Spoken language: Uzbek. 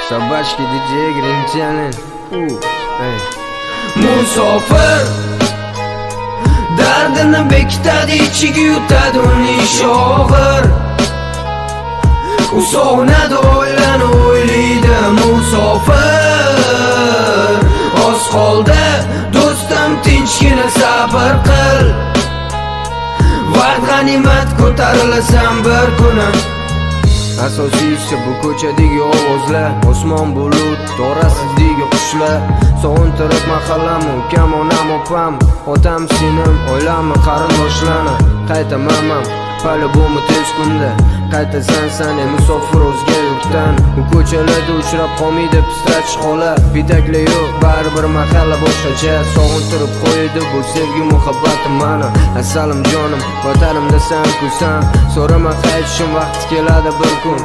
Собачки диджей Гринчанин. Musofir dardini bekitadi, ichiga yutadi uning sho'g'ir. U sog'inadi, o'ylaydi musofir. Oz qoldi do'stim, tinchgina sabr qil. Vaqt g'animat, ko'tarilasan bir kuni. Asosiysi bu ko'chadagi ovozlar, osmon bulut, to'g'rasizdagi qushlar. Sog'intirib mahallamu ukam, onam, opam, otam, sinim, oilamni, qarindoshlarni. Qaytamanman по-любому tez kunda. Qaytasan sen musofir o'zga yurtdan. U ko'chalarda uchrab qolmaydi pistrach xola. Bitakli yo'q, baribir mahalla boshqacha. Sog'intirib qo'ydi bu sevgi muhabbatim mani. Assalim jonim, vatanimda san kusan. So'rama qaytishim, vaqti keladi bir kun.